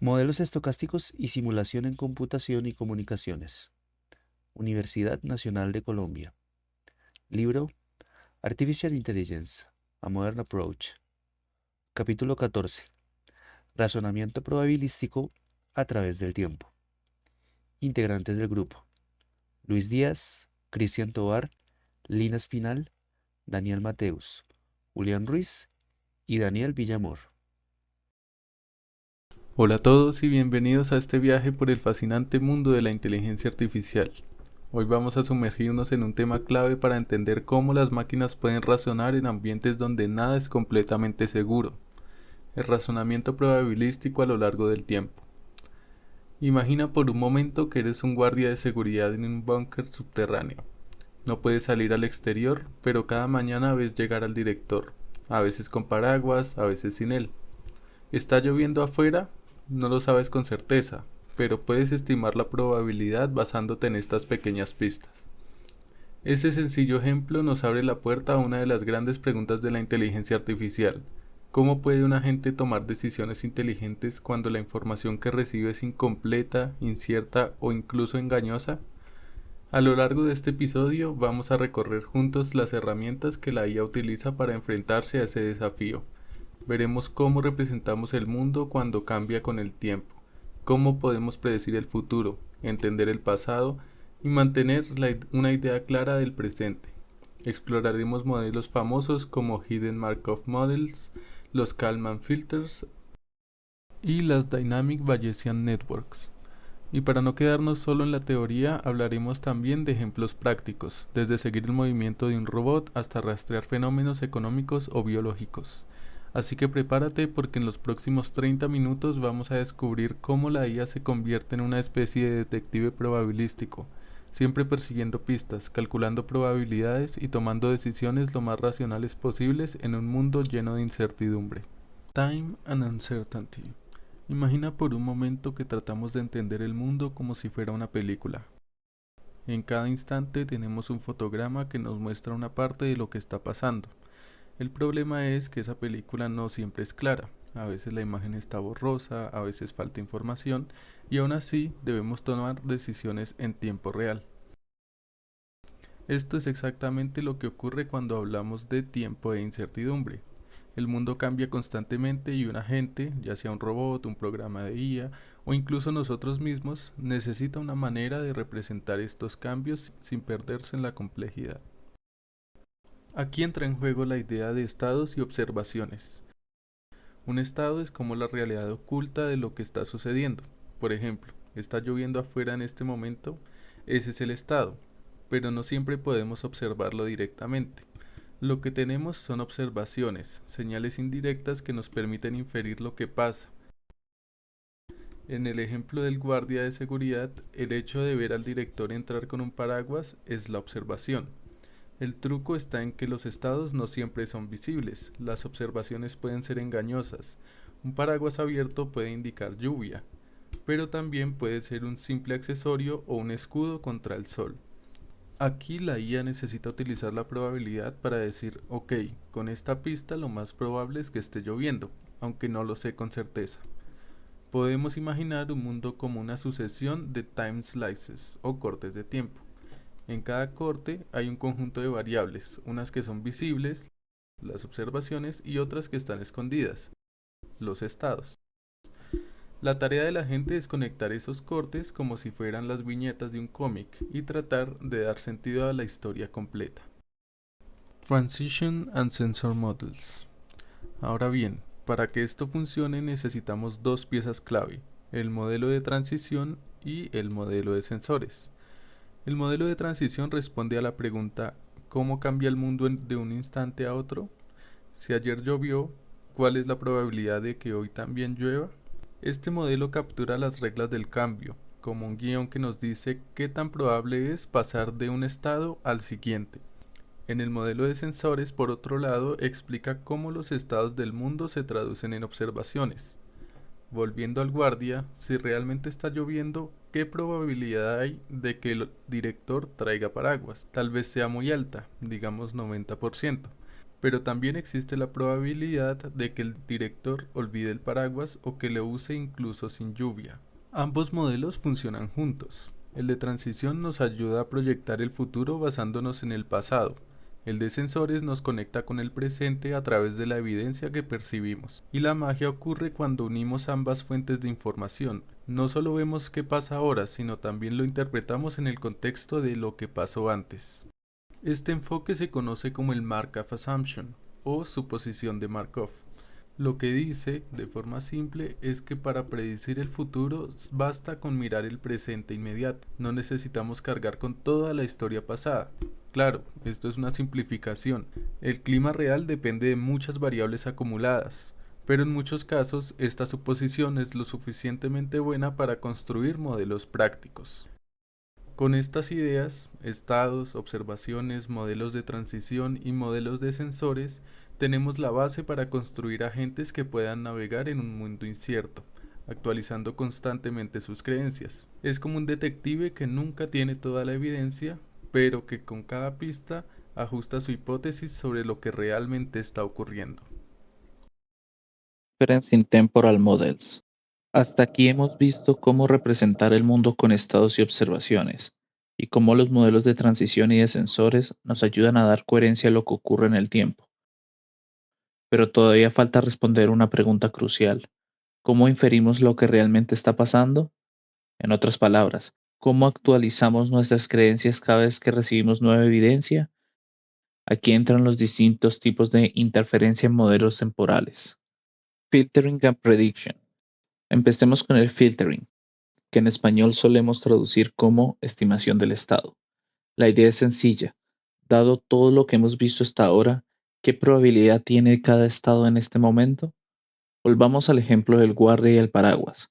Modelos estocásticos y simulación en computación y comunicaciones. Universidad Nacional de Colombia. Libro Artificial Intelligence, A Modern Approach. Capítulo 14. Razonamiento probabilístico a través del tiempo. Integrantes del grupo: Luis Díaz, Cristian Tovar, Lina Espinal, Daniel Mateus, Julián Ruiz y Daniel Villamor. Hola a todos y bienvenidos a este viaje por el fascinante mundo de la inteligencia artificial. Hoy vamos a sumergirnos en un tema clave para entender cómo las máquinas pueden razonar en ambientes donde nada es completamente seguro: el razonamiento probabilístico a lo largo del tiempo. Imagina por un momento que eres un guardia de seguridad en un búnker subterráneo. No puedes salir al exterior, pero cada mañana ves llegar al director, a veces con paraguas, a veces sin él. ¿Está lloviendo afuera? No lo sabes con certeza, pero puedes estimar la probabilidad basándote en estas pequeñas pistas. Ese sencillo ejemplo nos abre la puerta a una de las grandes preguntas de la inteligencia artificial. ¿Cómo puede un agente tomar decisiones inteligentes cuando la información que recibe es incompleta, incierta o incluso engañosa? A lo largo de este episodio vamos a recorrer juntos las herramientas que la IA utiliza para enfrentarse a ese desafío. Veremos cómo representamos el mundo cuando cambia con el tiempo, cómo podemos predecir el futuro, entender el pasado y mantener una idea clara del presente. Exploraremos modelos famosos como Hidden Markov Models, los Kalman Filters y las Dynamic Bayesian Networks. Y para no quedarnos solo en la teoría, hablaremos también de ejemplos prácticos, desde seguir el movimiento de un robot hasta rastrear fenómenos económicos o biológicos. Así que prepárate, porque en los próximos 30 minutos vamos a descubrir cómo la IA se convierte en una especie de detective probabilístico, siempre persiguiendo pistas, calculando probabilidades y tomando decisiones lo más racionales posibles en un mundo lleno de incertidumbre. Time and Uncertainty. Imagina por un momento que tratamos de entender el mundo como si fuera una película. En cada instante tenemos un fotograma que nos muestra una parte de lo que está pasando. El problema es que esa película no siempre es clara. A veces la imagen está borrosa, a veces falta información, y aún así debemos tomar decisiones en tiempo real. Esto es exactamente lo que ocurre cuando hablamos de tiempo e incertidumbre. El mundo cambia constantemente y un agente, ya sea un robot, un programa de IA o incluso nosotros mismos, necesita una manera de representar estos cambios sin perderse en la complejidad. Aquí entra en juego la idea de estados y observaciones. Un estado es como la realidad oculta de lo que está sucediendo. Por ejemplo, está lloviendo afuera en este momento, ese es el estado, pero no siempre podemos observarlo directamente. Lo que tenemos son observaciones, señales indirectas que nos permiten inferir lo que pasa. En el ejemplo del guardia de seguridad, el hecho de ver al director entrar con un paraguas es la observación. El truco está en que los estados no siempre son visibles, las observaciones pueden ser engañosas. Un paraguas abierto puede indicar lluvia, pero también puede ser un simple accesorio o un escudo contra el sol. Aquí la IA necesita utilizar la probabilidad para decir: ok, con esta pista lo más probable es que esté lloviendo, aunque no lo sé con certeza. Podemos imaginar un mundo como una sucesión de time slices o cortes de tiempo. En cada corte hay un conjunto de variables, unas que son visibles, las observaciones, y otras que están escondidas, los estados. La tarea de la gente es conectar esos cortes como si fueran las viñetas de un cómic y tratar de dar sentido a la historia completa. Transition and Sensor Models. Ahora bien, para que esto funcione necesitamos dos piezas clave: el modelo de transición y el modelo de sensores. El modelo de transición responde a la pregunta: ¿cómo cambia el mundo de un instante a otro? Si ayer llovió, ¿cuál es la probabilidad de que hoy también llueva? Este modelo captura las reglas del cambio, como un guión que nos dice qué tan probable es pasar de un estado al siguiente. En el modelo de sensores, por otro lado, explica cómo los estados del mundo se traducen en observaciones. Volviendo al guardia, si realmente está lloviendo, ¿qué probabilidad hay de que el director traiga paraguas? Tal vez sea muy alta, digamos 90%. Pero también existe la probabilidad de que el director olvide el paraguas o que lo use incluso sin lluvia. Ambos modelos funcionan juntos. El de transición nos ayuda a proyectar el futuro basándonos en el pasado. El de sensores nos conecta con el presente a través de la evidencia que percibimos. Y la magia ocurre cuando unimos ambas fuentes de información. No solo vemos qué pasa ahora, sino también lo interpretamos en el contexto de lo que pasó antes. Este enfoque se conoce como el Markov Assumption o suposición de Markov. Lo que dice, de forma simple, es que para predecir el futuro basta con mirar el presente inmediato. No necesitamos cargar con toda la historia pasada. Claro, esto es una simplificación. El clima real depende de muchas variables acumuladas, pero en muchos casos esta suposición es lo suficientemente buena para construir modelos prácticos. Con estas ideas, estados, observaciones, modelos de transición y modelos de sensores, tenemos la base para construir agentes que puedan navegar en un mundo incierto, actualizando constantemente sus creencias. Es como un detective que nunca tiene toda la evidencia, pero que con cada pista ajusta su hipótesis sobre lo que realmente está ocurriendo. Inference in Temporal Models. Hasta aquí hemos visto cómo representar el mundo con estados y observaciones, y cómo los modelos de transición y de sensores nos ayudan a dar coherencia a lo que ocurre en el tiempo. Pero todavía falta responder una pregunta crucial. ¿Cómo inferimos lo que realmente está pasando? En otras palabras, ¿cómo actualizamos nuestras creencias cada vez que recibimos nueva evidencia? Aquí entran los distintos tipos de interferencia en modelos temporales. Filtering and Prediction. Empecemos con el filtering, que en español solemos traducir como estimación del estado. La idea es sencilla. Dado todo lo que hemos visto hasta ahora, ¿qué probabilidad tiene cada estado en este momento? Volvamos al ejemplo del guardia y el paraguas.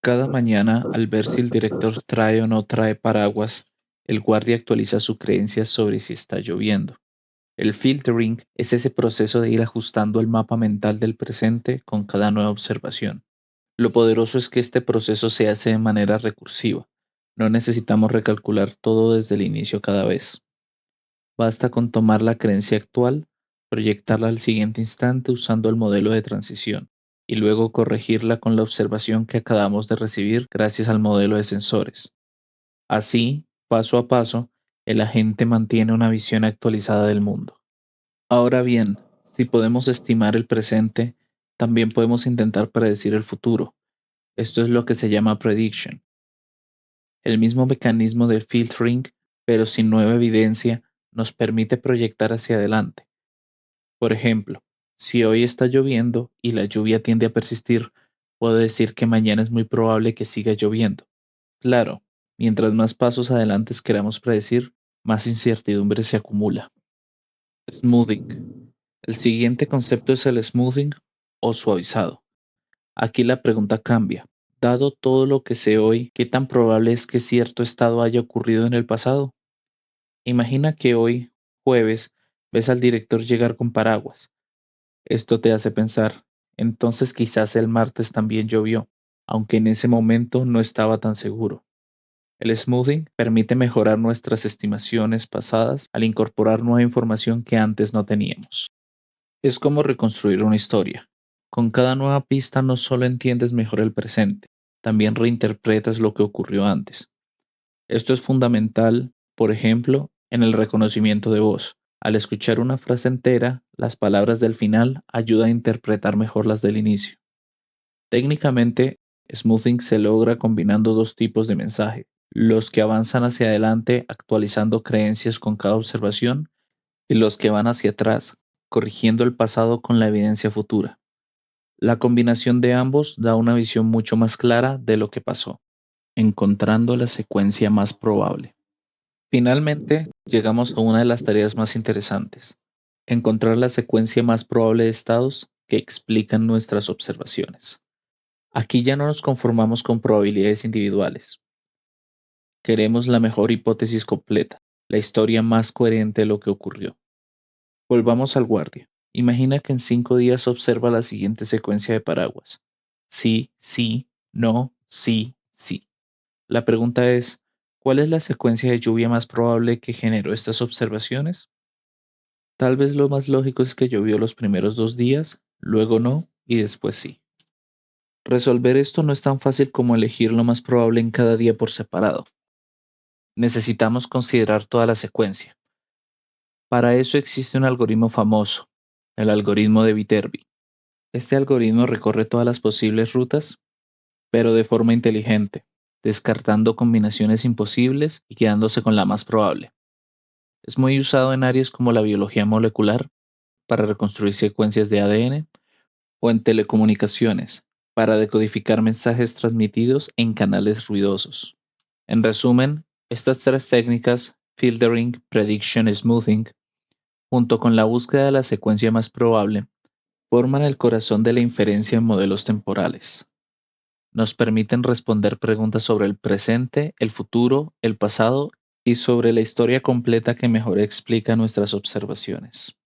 Cada mañana, al ver si el director trae o no trae paraguas, el guardia actualiza su creencia sobre si está lloviendo. El filtering es ese proceso de ir ajustando el mapa mental del presente con cada nueva observación. Lo poderoso es que este proceso se hace de manera recursiva. No necesitamos recalcular todo desde el inicio cada vez. Basta con tomar la creencia actual, proyectarla al siguiente instante usando el modelo de transición, y luego corregirla con la observación que acabamos de recibir gracias al modelo de sensores. Así, paso a paso, el agente mantiene una visión actualizada del mundo. Ahora bien, si podemos estimar el presente, también podemos intentar predecir el futuro. Esto es lo que se llama prediction. El mismo mecanismo de filtering, pero sin nueva evidencia, nos permite proyectar hacia adelante. Por ejemplo, si hoy está lloviendo y la lluvia tiende a persistir, puedo decir que mañana es muy probable que siga lloviendo. Claro, mientras más pasos adelante queramos predecir, más incertidumbre se acumula. Smoothing. El siguiente concepto es el smoothing o suavizado. Aquí la pregunta cambia. Dado todo lo que sé hoy, ¿qué tan probable es que cierto estado haya ocurrido en el pasado? Imagina que hoy, jueves, ves al director llegar con paraguas. Esto te hace pensar, entonces quizás el martes también llovió, aunque en ese momento no estaba tan seguro. El smoothing permite mejorar nuestras estimaciones pasadas al incorporar nueva información que antes no teníamos. Es como reconstruir una historia. Con cada nueva pista no solo entiendes mejor el presente, también reinterpretas lo que ocurrió antes. Esto es fundamental, por ejemplo, en el reconocimiento de voz. Al escuchar una frase entera, las palabras del final ayudan a interpretar mejor las del inicio. Técnicamente, smoothing se logra combinando dos tipos de mensaje: los que avanzan hacia adelante actualizando creencias con cada observación y los que van hacia atrás corrigiendo el pasado con la evidencia futura. La combinación de ambos da una visión mucho más clara de lo que pasó, encontrando la secuencia más probable. Finalmente, llegamos a una de las tareas más interesantes: encontrar la secuencia más probable de estados que explican nuestras observaciones. Aquí ya no nos conformamos con probabilidades individuales. Queremos la mejor hipótesis completa, la historia más coherente de lo que ocurrió. Volvamos al guardia. Imagina que en 5 días observa la siguiente secuencia de paraguas: sí, sí, no, sí, sí. La pregunta es, ¿cuál es la secuencia de lluvia más probable que generó estas observaciones? Tal vez lo más lógico es que llovió los primeros 2 días, luego no y después sí. Resolver esto no es tan fácil como elegir lo más probable en cada día por separado. Necesitamos considerar toda la secuencia. Para eso existe un algoritmo famoso, el algoritmo de Viterbi. Este algoritmo recorre todas las posibles rutas, pero de forma inteligente, descartando combinaciones imposibles y quedándose con la más probable. Es muy usado en áreas como la biología molecular, para reconstruir secuencias de ADN, o en telecomunicaciones, para decodificar mensajes transmitidos en canales ruidosos. En resumen, estas tres técnicas, filtering, prediction y smoothing, junto con la búsqueda de la secuencia más probable, forman el corazón de la inferencia en modelos temporales. Nos permiten responder preguntas sobre el presente, el futuro, el pasado y sobre la historia completa que mejor explica nuestras observaciones.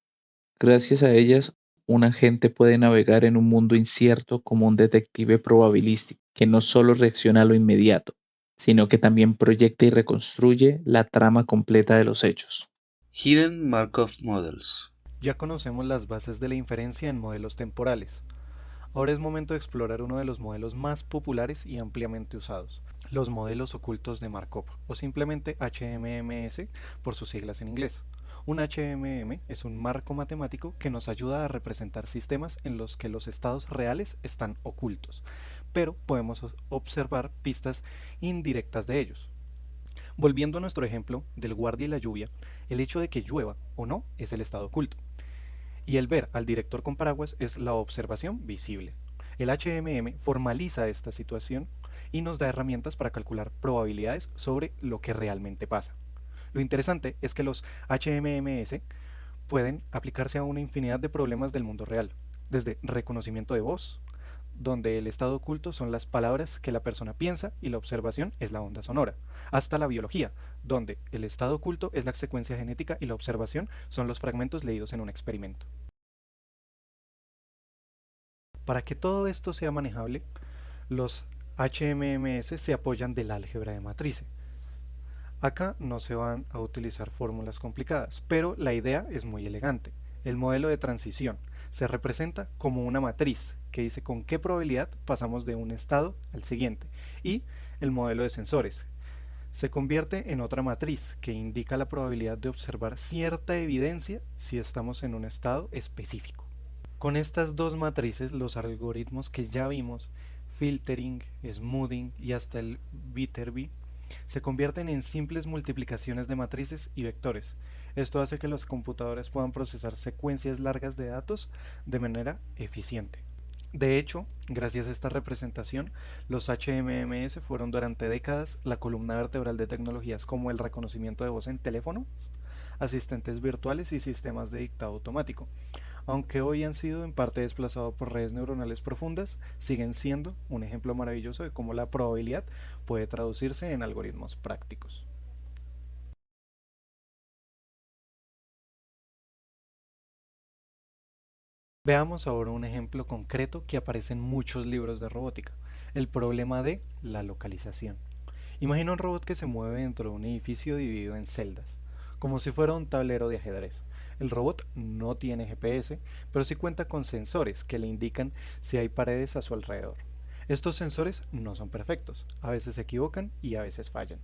Gracias a ellas, un agente puede navegar en un mundo incierto como un detective probabilístico, que no solo reacciona a lo inmediato, sino que también proyecta y reconstruye la trama completa de los hechos. Hidden Markov Models. Ya conocemos las bases de la inferencia en modelos temporales. Ahora es momento de explorar uno de los modelos más populares y ampliamente usados, los modelos ocultos de Markov, o simplemente HMMS por sus siglas en inglés. Un HMM es un marco matemático que nos ayuda a representar sistemas en los que los estados reales están ocultos, pero podemos observar pistas indirectas de ellos. Volviendo a nuestro ejemplo del guardia y la lluvia, el hecho de que llueva o no es el estado oculto, y el ver al director con paraguas es la observación visible. El HMM formaliza esta situación y nos da herramientas para calcular probabilidades sobre lo que realmente pasa. Lo interesante es que los HMMS pueden aplicarse a una infinidad de problemas del mundo real, desde reconocimiento de voz, donde el estado oculto son las palabras que la persona piensa y la observación es la onda sonora, hasta la biología, donde el estado oculto es la secuencia genética y la observación son los fragmentos leídos en un experimento. Para que todo esto sea manejable, los HMMS se apoyan del álgebra de matrices. Acá no se van a utilizar fórmulas complicadas, pero la idea es muy elegante. El modelo de transición se representa como una matriz que dice con qué probabilidad pasamos de un estado al siguiente, y el modelo de sensores se convierte en otra matriz que indica la probabilidad de observar cierta evidencia si estamos en un estado específico. Con estas dos matrices, los algoritmos que ya vimos, filtering, smoothing y hasta el Viterbi, se convierten en simples multiplicaciones de matrices y vectores. Esto hace que los computadores puedan procesar secuencias largas de datos de manera eficiente. De hecho, gracias a esta representación, los HMMS fueron durante décadas la columna vertebral de tecnologías como el reconocimiento de voz en teléfono, asistentes virtuales y sistemas de dictado automático. Aunque hoy han sido en parte desplazados por redes neuronales profundas, siguen siendo un ejemplo maravilloso de cómo la probabilidad puede traducirse en algoritmos prácticos. Veamos ahora un ejemplo concreto que aparece en muchos libros de robótica, el problema de la localización. Imagina un robot que se mueve dentro de un edificio dividido en celdas, como si fuera un tablero de ajedrez. El robot no tiene GPS, pero sí cuenta con sensores que le indican si hay paredes a su alrededor. Estos sensores no son perfectos, a veces se equivocan y a veces fallan.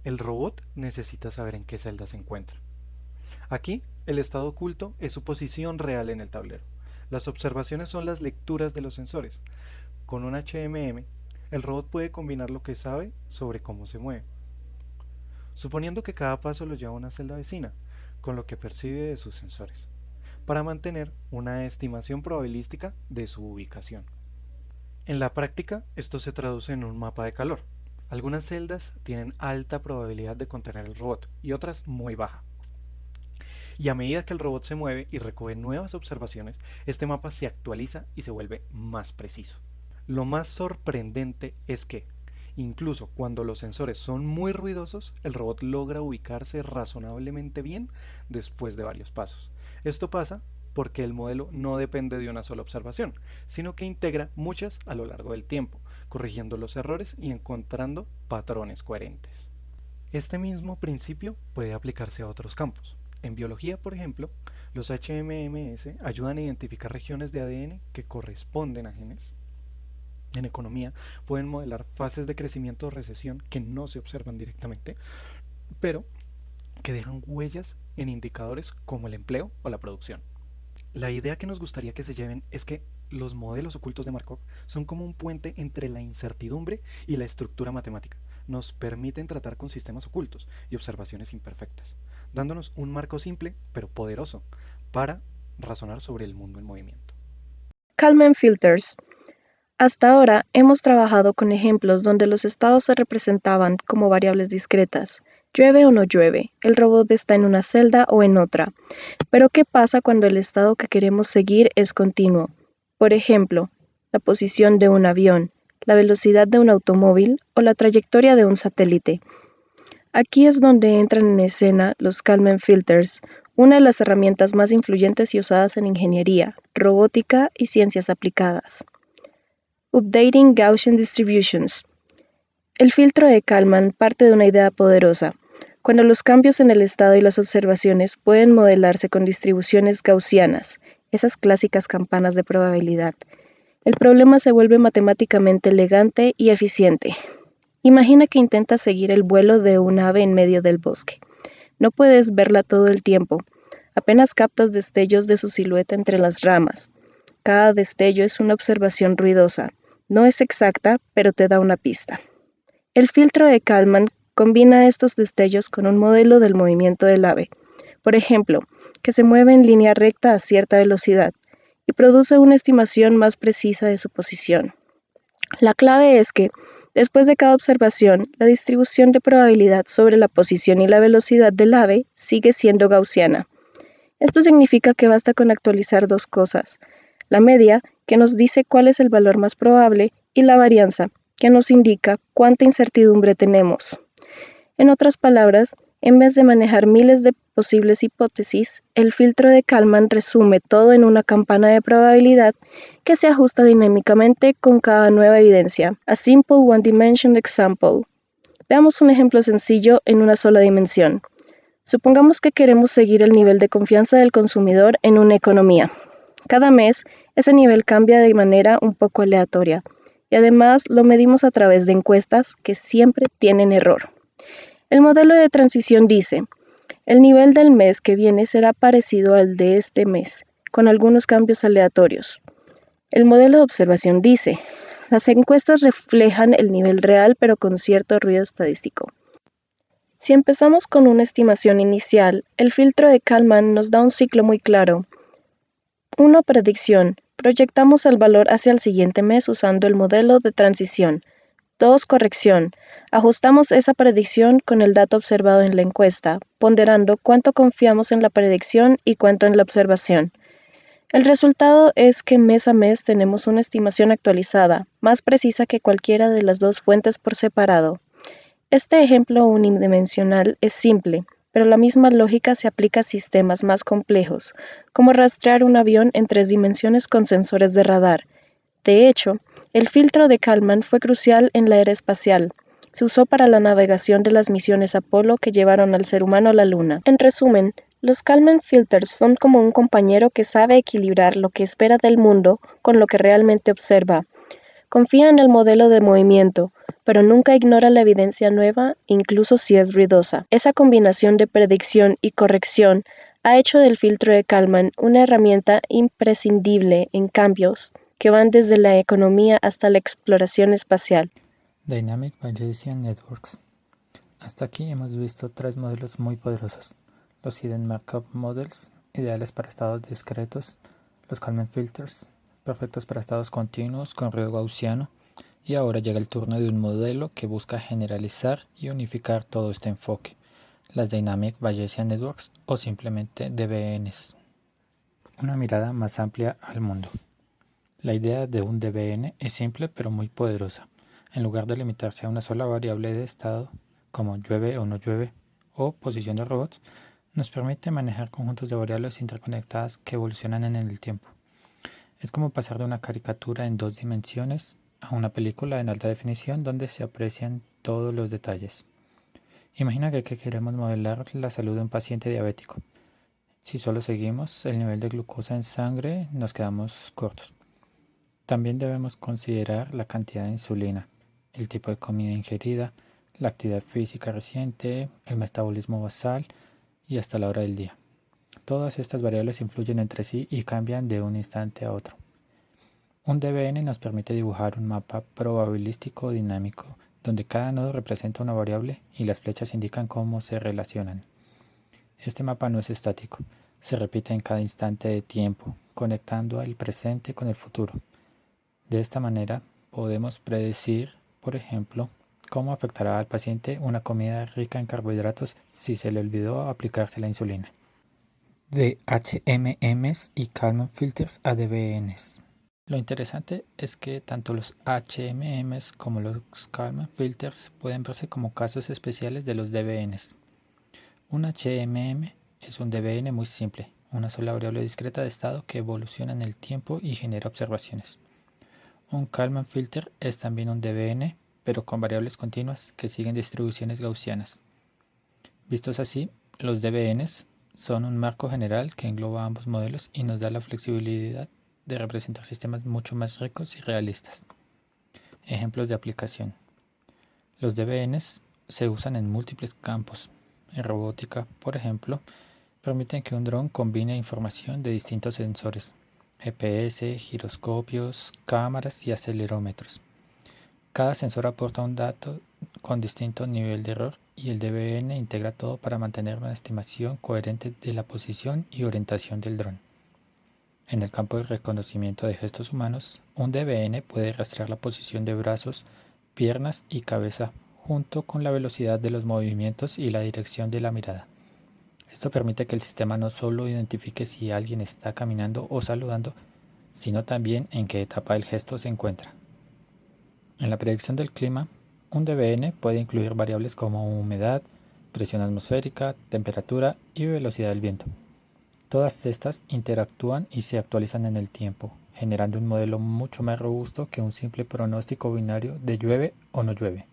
El robot necesita saber en qué celda se encuentra. Aquí, el estado oculto es su posición real en el tablero. Las observaciones son las lecturas de los sensores. Con un HMM, el robot puede combinar lo que sabe sobre cómo se mueve, suponiendo que cada paso lo lleva a una celda vecina, con lo que percibe de sus sensores, para mantener una estimación probabilística de su ubicación. En la práctica, esto se traduce en un mapa de calor. Algunas celdas tienen alta probabilidad de contener el robot y otras muy baja. Y a medida que el robot se mueve y recoge nuevas observaciones, este mapa se actualiza y se vuelve más preciso. Lo más sorprendente es que, incluso cuando los sensores son muy ruidosos, el robot logra ubicarse razonablemente bien después de varios pasos. Esto pasa porque el modelo no depende de una sola observación, sino que integra muchas a lo largo del tiempo, corrigiendo los errores y encontrando patrones coherentes. Este mismo principio puede aplicarse a otros campos. En biología, por ejemplo, los HMMS ayudan a identificar regiones de ADN que corresponden a genes. En economía pueden modelar fases de crecimiento o recesión que no se observan directamente, pero que dejan huellas en indicadores como el empleo o la producción. La idea que nos gustaría que se lleven es que los modelos ocultos de Markov son como un puente entre la incertidumbre y la estructura matemática. Nos permiten tratar con sistemas ocultos y observaciones imperfectas, dándonos un marco simple pero poderoso para razonar sobre el mundo en movimiento. Kalman Filters. Hasta ahora hemos trabajado con ejemplos donde los estados se representaban como variables discretas. Llueve o no llueve, el robot está en una celda o en otra. Pero ¿qué pasa cuando el estado que queremos seguir es continuo? Por ejemplo, la posición de un avión, la velocidad de un automóvil o la trayectoria de un satélite. Aquí es donde entran en escena los Kalman Filters, una de las herramientas más influyentes y usadas en ingeniería, robótica y ciencias aplicadas. Updating Gaussian Distributions. El filtro de Kalman parte de una idea poderosa. Cuando los cambios en el estado y las observaciones pueden modelarse con distribuciones gaussianas, esas clásicas campanas de probabilidad, el problema se vuelve matemáticamente elegante y eficiente. Imagina que intentas seguir el vuelo de un ave en medio del bosque. No puedes verla todo el tiempo. Apenas captas destellos de su silueta entre las ramas. Cada destello es una observación ruidosa. No es exacta, pero te da una pista. El filtro de Kalman combina estos destellos con un modelo del movimiento del ave, por ejemplo, que se mueve en línea recta a cierta velocidad, y produce una estimación más precisa de su posición. La clave es que, después de cada observación, la distribución de probabilidad sobre la posición y la velocidad del ave sigue siendo gaussiana. Esto significa que basta con actualizar dos cosas: la media, que nos dice cuál es el valor más probable, y la varianza, que nos indica cuánta incertidumbre tenemos. En otras palabras, en vez de manejar miles de posibles hipótesis, el filtro de Kalman resume todo en una campana de probabilidad que se ajusta dinámicamente con cada nueva evidencia. A simple one-dimensional example. Veamos un ejemplo sencillo en una sola dimensión. Supongamos que queremos seguir el nivel de confianza del consumidor en una economía. Cada mes, ese nivel cambia de manera un poco aleatoria, y además lo medimos a través de encuestas que siempre tienen error. El modelo de transición dice: el nivel del mes que viene será parecido al de este mes, con algunos cambios aleatorios. El modelo de observación dice: las encuestas reflejan el nivel real pero con cierto ruido estadístico. Si empezamos con una estimación inicial, el filtro de Kalman nos da un ciclo muy claro. 1. Predicción. Proyectamos el valor hacia el siguiente mes usando el modelo de transición. 2. Corrección. Ajustamos esa predicción con el dato observado en la encuesta, ponderando cuánto confiamos en la predicción y cuánto en la observación. El resultado es que mes a mes tenemos una estimación actualizada, más precisa que cualquiera de las dos fuentes por separado. Este ejemplo unidimensional es simple, pero la misma lógica se aplica a sistemas más complejos, como rastrear un avión en 3 dimensiones con sensores de radar. De hecho, el filtro de Kalman fue crucial en la era espacial. Se usó para la navegación de las misiones Apolo que llevaron al ser humano a la Luna. En resumen, los Kalman Filters son como un compañero que sabe equilibrar lo que espera del mundo con lo que realmente observa. Confía en el modelo de movimiento, pero nunca ignora la evidencia nueva, incluso si es ruidosa. Esa combinación de predicción y corrección ha hecho del filtro de Kalman una herramienta imprescindible en cambios que van desde la economía hasta la exploración espacial. Dynamic Bayesian Networks. Hasta aquí hemos visto 3 modelos muy poderosos: los Hidden Markov Models, ideales para estados discretos; los Kalman Filters, perfectos para estados continuos con ruido gaussiano; y ahora llega el turno de un modelo que busca generalizar y unificar todo este enfoque: las Dynamic Bayesian Networks, o simplemente DBNs. Una mirada más amplia al mundo. La idea de un DBN es simple pero muy poderosa. En lugar de limitarse a una sola variable de estado, como llueve o no llueve, o posición de robots, nos permite manejar conjuntos de variables interconectadas que evolucionan en el tiempo. Es como pasar de una caricatura en 2 dimensiones a una película en alta definición donde se aprecian todos los detalles. Imagina que queremos modelar la salud de un paciente diabético. Si solo seguimos el nivel de glucosa en sangre, nos quedamos cortos. También debemos considerar la cantidad de insulina, el tipo de comida ingerida, la actividad física reciente, el metabolismo basal y hasta la hora del día. Todas estas variables influyen entre sí y cambian de un instante a otro. Un DBN nos permite dibujar un mapa probabilístico dinámico, donde cada nodo representa una variable y las flechas indican cómo se relacionan. Este mapa no es estático, se repite en cada instante de tiempo, conectando el presente con el futuro. De esta manera, podemos predecir, por ejemplo, cómo afectará al paciente una comida rica en carbohidratos si se le olvidó aplicarse la insulina. De HMMs y Kalman filters a DBNs. Lo interesante es que tanto los HMMs como los Kalman filters pueden verse como casos especiales de los DBNs. Un HMM es un DBN muy simple, una sola variable discreta de estado que evoluciona en el tiempo y genera observaciones. Un Kalman filter es también un DBN, pero con variables continuas que siguen distribuciones gaussianas. Vistos así, los DBNs son un marco general que engloba ambos modelos y nos da la flexibilidad de representar sistemas mucho más ricos y realistas. Ejemplos de aplicación. Los DBNs se usan en múltiples campos. En robótica, por ejemplo, permiten que un dron combine información de distintos sensores, GPS, giroscopios, cámaras y acelerómetros. Cada sensor aporta un dato con distinto nivel de error y el DBN integra todo para mantener una estimación coherente de la posición y orientación del dron. En el campo del reconocimiento de gestos humanos, un DBN puede rastrear la posición de brazos, piernas y cabeza junto con la velocidad de los movimientos y la dirección de la mirada. Esto permite que el sistema no solo identifique si alguien está caminando o saludando, sino también en qué etapa del gesto se encuentra. En la predicción del clima, un DBN puede incluir variables como humedad, presión atmosférica, temperatura y velocidad del viento. Todas estas interactúan y se actualizan en el tiempo, generando un modelo mucho más robusto que un simple pronóstico binario de llueve o no llueve.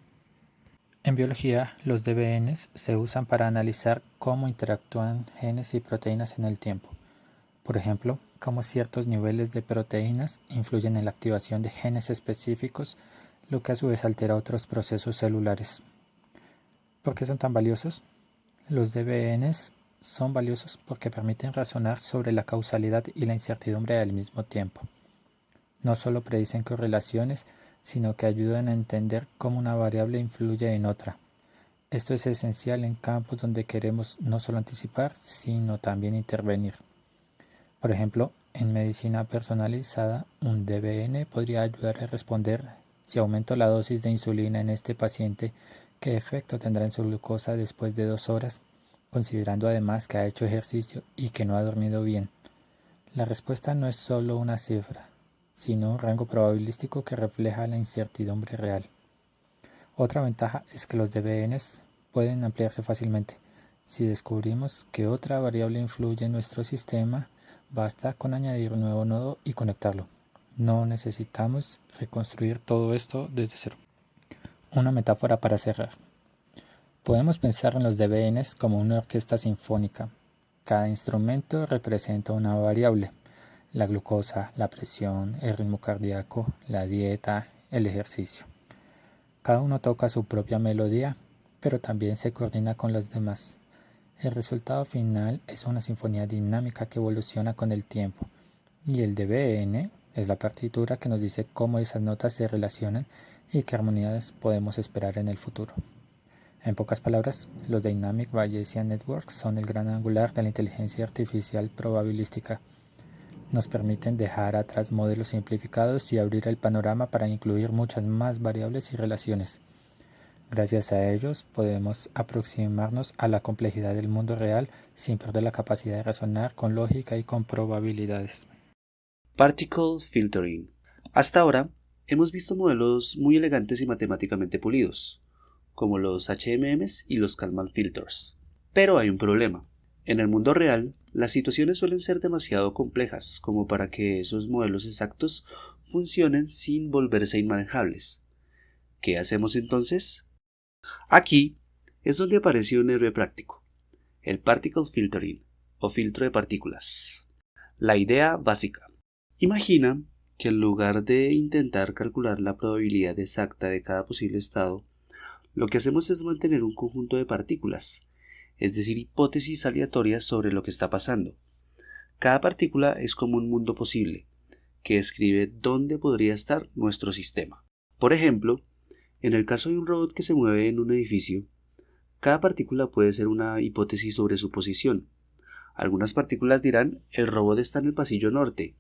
En biología, los DBNs se usan para analizar cómo interactúan genes y proteínas en el tiempo. Por ejemplo, cómo ciertos niveles de proteínas influyen en la activación de genes específicos, lo que a su vez altera otros procesos celulares. ¿Por qué son tan valiosos? Los DBNs son valiosos porque permiten razonar sobre la causalidad y la incertidumbre al mismo tiempo. No solo predicen correlaciones, sino que ayudan a entender cómo una variable influye en otra. Esto es esencial en campos donde queremos no solo anticipar, sino también intervenir. Por ejemplo, en medicina personalizada, un DBN podría ayudar a responder: si aumento la dosis de insulina en este paciente, ¿qué efecto tendrá en su glucosa después de 2 horas? Considerando además que ha hecho ejercicio y que no ha dormido bien. La respuesta no es solo una cifra, sino un rango probabilístico que refleja la incertidumbre real. Otra ventaja es que los DBNs pueden ampliarse fácilmente. Si descubrimos que otra variable influye en nuestro sistema, basta con añadir un nuevo nodo y conectarlo. No necesitamos reconstruir todo esto desde cero. Una metáfora para cerrar. Podemos pensar en los DBNs como una orquesta sinfónica. Cada instrumento representa una variable: la glucosa, la presión, el ritmo cardíaco, la dieta, el ejercicio. Cada uno toca su propia melodía, pero también se coordina con las demás. El resultado final es una sinfonía dinámica que evoluciona con el tiempo, y el DBN es la partitura que nos dice cómo esas notas se relacionan y qué armonías podemos esperar en el futuro. En pocas palabras, los Dynamic Bayesian Networks son el gran angular de la inteligencia artificial probabilística. Nos permiten dejar atrás modelos simplificados y abrir el panorama para incluir muchas más variables y relaciones. Gracias a ellos podemos aproximarnos a la complejidad del mundo real sin perder la capacidad de razonar con lógica y con probabilidades. Particle Filtering. Hasta ahora hemos visto modelos muy elegantes y matemáticamente pulidos, como los HMMs y los Kalman filters. Pero hay un problema. En el mundo real, las situaciones suelen ser demasiado complejas como para que esos modelos exactos funcionen sin volverse inmanejables. ¿Qué hacemos entonces? Aquí es donde aparece un héroe práctico, el Particle Filtering, o filtro de partículas. La idea básica. Imagina que en lugar de intentar calcular la probabilidad exacta de cada posible estado, lo que hacemos es mantener un conjunto de partículas, es decir, hipótesis aleatorias sobre lo que está pasando. Cada partícula es como un mundo posible, que describe dónde podría estar nuestro sistema. Por ejemplo, en el caso de un robot que se mueve en un edificio, cada partícula puede ser una hipótesis sobre su posición. Algunas partículas dirán, el robot está en el pasillo norte,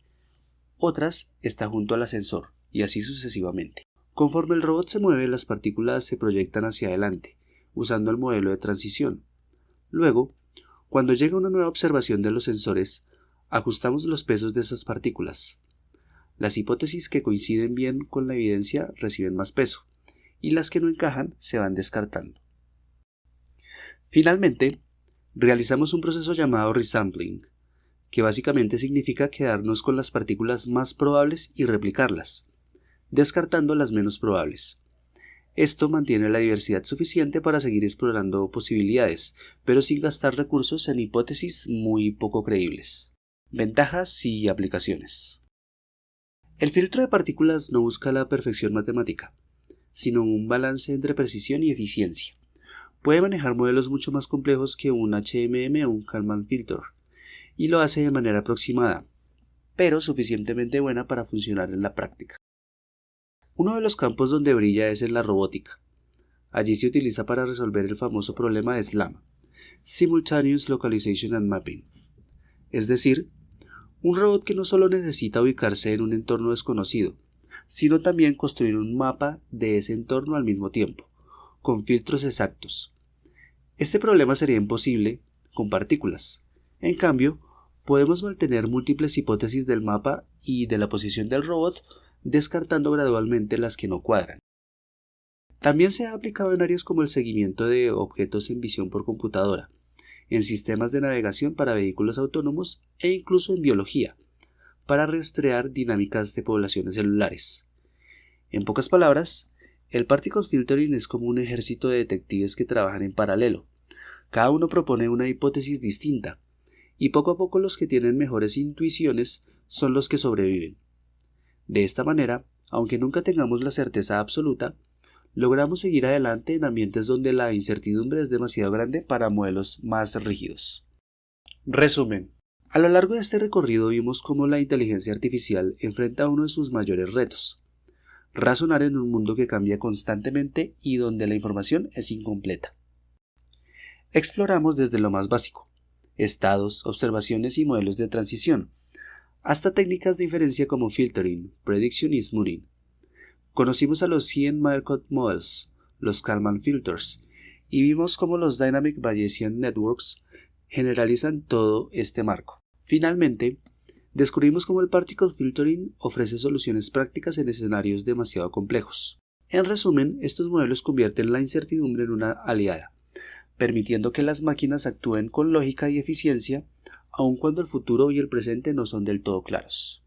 otras está junto al ascensor, y así sucesivamente. Conforme el robot se mueve, las partículas se proyectan hacia adelante, usando el modelo de transición. Luego, cuando llega una nueva observación de los sensores, ajustamos los pesos de esas partículas. Las hipótesis que coinciden bien con la evidencia reciben más peso, y las que no encajan se van descartando. Finalmente, realizamos un proceso llamado resampling, que básicamente significa quedarnos con las partículas más probables y replicarlas, descartando las menos probables. Esto mantiene la diversidad suficiente para seguir explorando posibilidades, pero sin gastar recursos en hipótesis muy poco creíbles. Ventajas y aplicaciones. El filtro de partículas no busca la perfección matemática, sino un balance entre precisión y eficiencia. Puede manejar modelos mucho más complejos que un HMM o un Kalman filter, y lo hace de manera aproximada, pero suficientemente buena para funcionar en la práctica. Uno de los campos donde brilla es en la robótica. Allí se utiliza para resolver el famoso problema de SLAM, Simultaneous Localization and Mapping. Es decir, un robot que no solo necesita ubicarse en un entorno desconocido, sino también construir un mapa de ese entorno al mismo tiempo, con filtros exactos. Este problema sería imposible con partículas. En cambio, podemos mantener múltiples hipótesis del mapa y de la posición del robot, descartando gradualmente las que no cuadran. También se ha aplicado en áreas como el seguimiento de objetos en visión por computadora, en sistemas de navegación para vehículos autónomos e incluso en biología, para rastrear dinámicas de poblaciones celulares. En pocas palabras, el particle filtering es como un ejército de detectives que trabajan en paralelo. Cada uno propone una hipótesis distinta, y poco a poco los que tienen mejores intuiciones son los que sobreviven. De esta manera, aunque nunca tengamos la certeza absoluta, logramos seguir adelante en ambientes donde la incertidumbre es demasiado grande para modelos más rígidos. Resumen. A lo largo de este recorrido vimos cómo la inteligencia artificial enfrenta uno de sus mayores retos: razonar en un mundo que cambia constantemente y donde la información es incompleta. Exploramos desde lo más básico, estados, observaciones y modelos de transición, hasta técnicas de inferencia como filtering, prediction y smoothing. Conocimos a los Hien-Markov Models, los Kalman Filters, y vimos cómo los Dynamic Bayesian Networks generalizan todo este marco. Finalmente, descubrimos cómo el Particle Filtering ofrece soluciones prácticas en escenarios demasiado complejos. En resumen, estos modelos convierten la incertidumbre en una aliada, permitiendo que las máquinas actúen con lógica y eficiencia, aun cuando el futuro y el presente no son del todo claros.